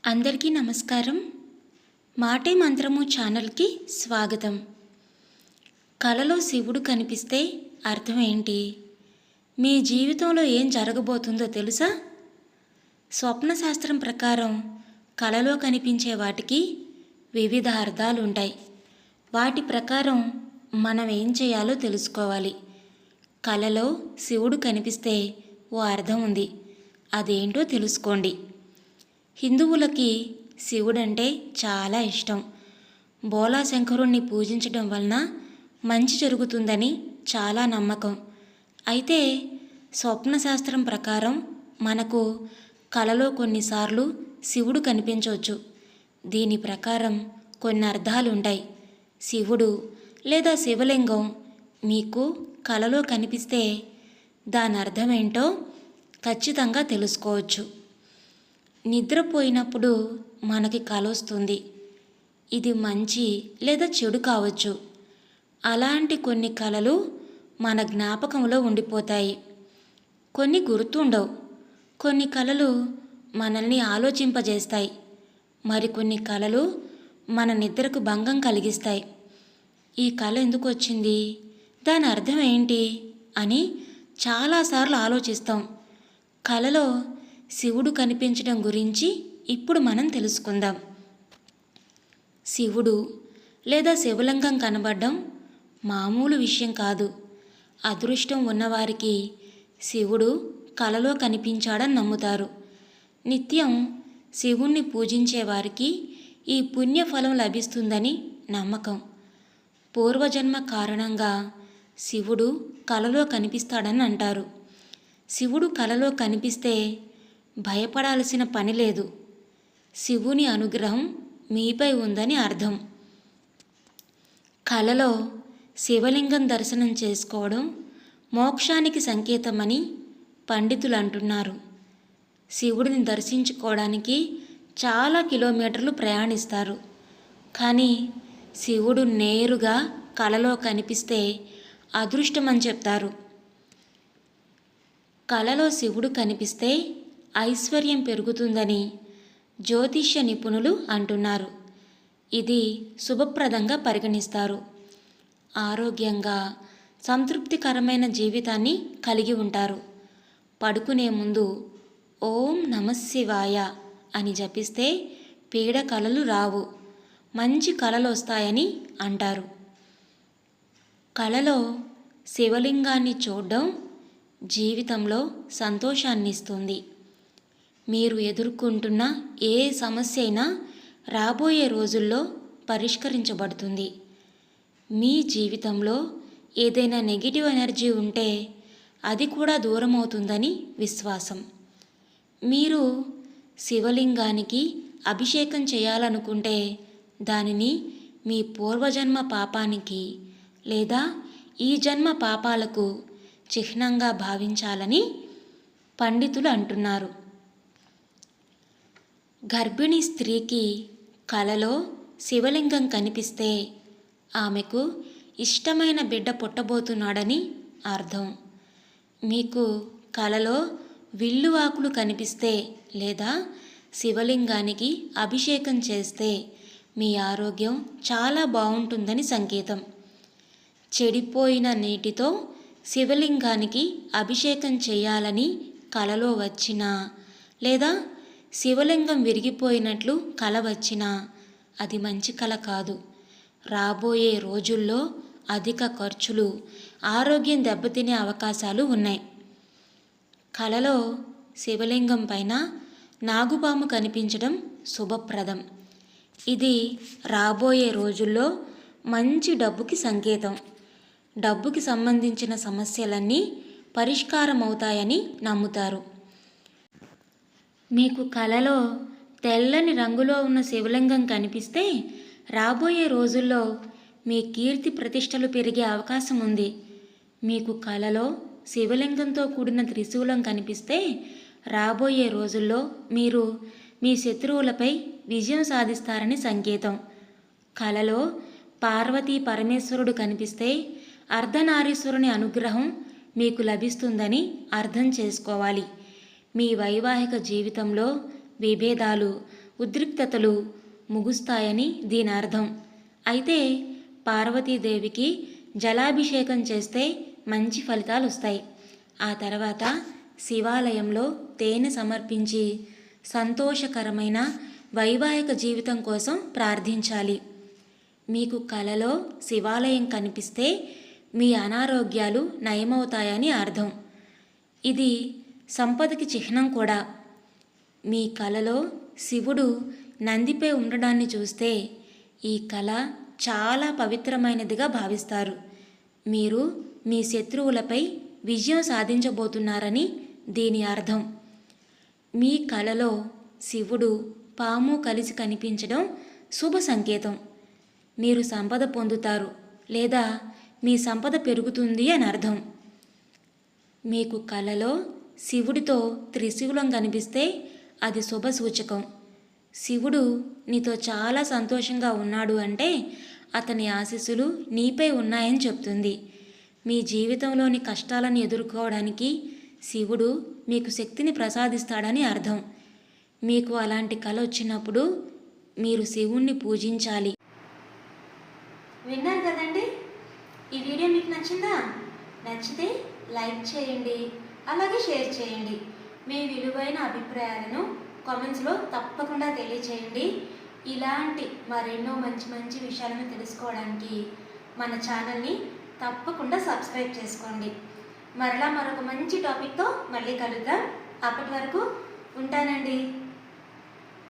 అందరికీ నమస్కారం. మాటే మంత్రము ఛానల్కి స్వాగతం. కలలో శివుడు కనిపిస్తే అర్థం ఏంటి? మీ జీవితంలో ఏం జరగబోతుందో తెలుసా? స్వప్న శాస్త్రం ప్రకారం కలలో కనిపించే వాటికి వివిధ అర్థాలు ఉంటాయి. వాటి ప్రకారం మనం ఏం చేయాలో తెలుసుకోవాలి. కలలో శివుడు కనిపిస్తే ఓ అర్థం ఉంది, అదేంటో తెలుసుకోండి. హిందువులకి శివుడంటే చాలా ఇష్టం. బోలాశంకరుణ్ణి పూజించడం వలన మంచి జరుగుతుందని చాలా నమ్మకం. అయితే స్వప్నశాస్త్రం ప్రకారం మనకు కలలో కొన్నిసార్లు శివుడు కనిపించవచ్చు. దీని ప్రకారం కొన్ని అర్థాలు ఉంటాయి. శివుడు లేదా శివలింగం మీకు కలలో కనిపిస్తే దాని అర్థం ఏంటో ఖచ్చితంగా తెలుసుకోవచ్చు. నిద్రపోయినప్పుడు మనకి కల వస్తుంది. ఇది మంచి లేదా చెడు కావచ్చు. అలాంటి కొన్ని కలలు మన జ్ఞాపకంలో ఉండిపోతాయి. కొన్ని గుర్తుండవు. కొన్ని కలలు మనల్ని ఆలోచింపజేస్తాయి. మరికొన్ని కలలు మన నిద్రకు భంగం కలిగిస్తాయి. ఈ కల ఎందుకు వచ్చింది, దాని అర్థం ఏంటి అని చాలాసార్లు ఆలోచిస్తాం. కలలో శివుడు కనిపించడం గురించి ఇప్పుడు మనం తెలుసుకుందాం. శివుడు లేదా శివలింగం కనబడడం మామూలు విషయం కాదు. అదృష్టం ఉన్నవారికి శివుడు కలలో కనిపించాడని నమ్ముతారు. నిత్యం శివుణ్ణి పూజించే వారికి ఈ పుణ్యఫలం లభిస్తుందని నమ్మకం. పూర్వజన్మ కారణంగా శివుడు కలలో కనిపిస్తాడని అంటారు. శివుడు కలలో కనిపిస్తే భయపడాల్సిన పని లేదు. శివుని అనుగ్రహం మీపై ఉందని అర్థం. కలలో శివలింగం దర్శనం చేసుకోవడం మోక్షానికి సంకేతమని పండితులు అంటున్నారు. శివుడిని దర్శించుకోవడానికి చాలా కిలోమీటర్లు ప్రయాణిస్తారు. కానీ శివుడు నేరుగా కలలో కనిపిస్తే అదృష్టమని చెప్తారు. కలలో శివుడు కనిపిస్తే ఐశ్వర్యం పెరుగుతుందని జ్యోతిష్య నిపుణులు అంటున్నారు. ఇది శుభప్రదంగా పరిగణిస్తారు. ఆరోగ్యంగా సంతృప్తికరమైన జీవితాన్ని కలిగి ఉంటారు. పడుకునే ముందు ఓం నమఃశివాయ అని జపిస్తే పీడ కలలు రావు, మంచి కలలు వస్తాయని అంటారు. కలలో శివలింగాన్ని చూడడం జీవితంలో సంతోషాన్ని ఇస్తుంది. మీరు ఎదుర్కొంటున్న ఏ సమస్య అయినా రాబోయే రోజుల్లో పరిష్కరించబడుతుంది. మీ జీవితంలో ఏదైనా నెగిటివ్ ఎనర్జీ ఉంటే అది కూడా దూరం అవుతుందని విశ్వాసం. మీరు శివలింగానికి అభిషేకం చేయాలనుకుంటే దానిని మీ పూర్వజన్మ పాపానికి లేదా ఈ జన్మ పాపాలకు చిహ్నంగా భావించాలని పండితులు అంటున్నారు. గర్భిణీ స్త్రీకి కలలో శివలింగం కనిపిస్తే ఆమెకు ఇష్టమైన బిడ్డ పుట్టబోతున్నాడని అర్థం. మీకు కలలో విల్లువాకులు కనిపిస్తే లేదా శివలింగానికి అభిషేకం చేస్తే మీ ఆరోగ్యం చాలా బాగుంటుందని సంకేతం. చెడిపోయిన నీటితో శివలింగానికి అభిషేకం చేయాలని కలలో వచ్చినా లేదా శివలింగం విరిగిపోయినట్లు కల వచ్చినా అది మంచి కల కాదు. రాబోయే రోజుల్లో అధిక ఖర్చులు, ఆరోగ్యం దెబ్బతినే అవకాశాలు ఉన్నాయి. కలలో శివలింగం పైన నాగుపాము కనిపించడం శుభప్రదం. ఇది రాబోయే రోజుల్లో మంచి డబ్బుకి సంకేతం. డబ్బుకి సంబంధించిన సమస్యలన్నీ పరిష్కారమవుతాయని నమ్ముతారు. మీకు కలలో తెల్లని రంగులో ఉన్న శివలింగం కనిపిస్తే రాబోయే రోజుల్లో మీ కీర్తి ప్రతిష్టలు పెరిగే అవకాశం ఉంది. మీకు కలలో శివలింగంతో కూడిన త్రిశూలం కనిపిస్తే రాబోయే రోజుల్లో మీరు మీ శత్రువులపై విజయం సాధిస్తారని సంకేతం. కలలో పార్వతీ పరమేశ్వరుడు కనిపిస్తే అర్ధనారీశ్వరుని అనుగ్రహం మీకు లభిస్తుందని అర్థం చేసుకోవాలి. మీ వైవాహిక జీవితంలో విభేదాలు, ఉద్రిక్తతలు ముగుస్తాయని దీని అర్థం. అయితే పార్వతీదేవికి జలాభిషేకం చేస్తే మంచి ఫలితాలు వస్తాయి. ఆ తర్వాత శివాలయంలో తేనె సమర్పించి సంతోషకరమైన వైవాహిక జీవితం కోసం ప్రార్థించాలి. మీకు కలలో శివాలయం కనిపిస్తే మీ అనారోగ్యాలు నయమవుతాయని అర్థం. ఇది సంపదకి చిహ్నం కూడా. మీ కలలో శివుడు నందిపై ఉండడాన్ని చూస్తే ఈ కళ చాలా పవిత్రమైనదిగా భావిస్తారు. మీరు మీ శత్రువులపై విజయం సాధించబోతున్నారని దీని అర్థం. మీ కలలో శివుడు పాము కలిసి కనిపించడం శుభ సంకేతం. మీరు సంపద పొందుతారు లేదా మీ సంపద పెరుగుతుంది అని అర్థం. మీకు కలలో శివుడితో త్రిశూలం కనిపిస్తే అది శుభ సూచకం. శివుడు నీతో చాలా సంతోషంగా ఉన్నాడు అంటే అతని ఆశీస్సులు నీపై ఉన్నాయని చెప్తుంది. మీ జీవితంలోని కష్టాలను ఎదుర్కోవడానికి శివుడు మీకు శక్తిని ప్రసాదిస్తాడని అర్థం. మీకు అలాంటి కల వచ్చినప్పుడు మీరు శివుణ్ణి పూజించాలి. విన్నారు కదండి, ఈ వీడియో మీకు నచ్చిందా? నచ్చితే లైక్ చేయండి, అలాగే షేర్ చేయండి. మీ విలువైన అభిప్రాయాలను కామెంట్స్లో తప్పకుండా తెలియచేయండి. ఇలాంటి మరెన్నో మంచి మంచి విషయాలను తెలుసుకోవడానికి మన ఛానల్ని తప్పకుండా సబ్స్క్రైబ్ చేసుకోండి. మరలా మరొక మంచి టాపిక్తో మళ్ళీ కలుద్దాం. అప్పటి వరకు ఉంటానండి.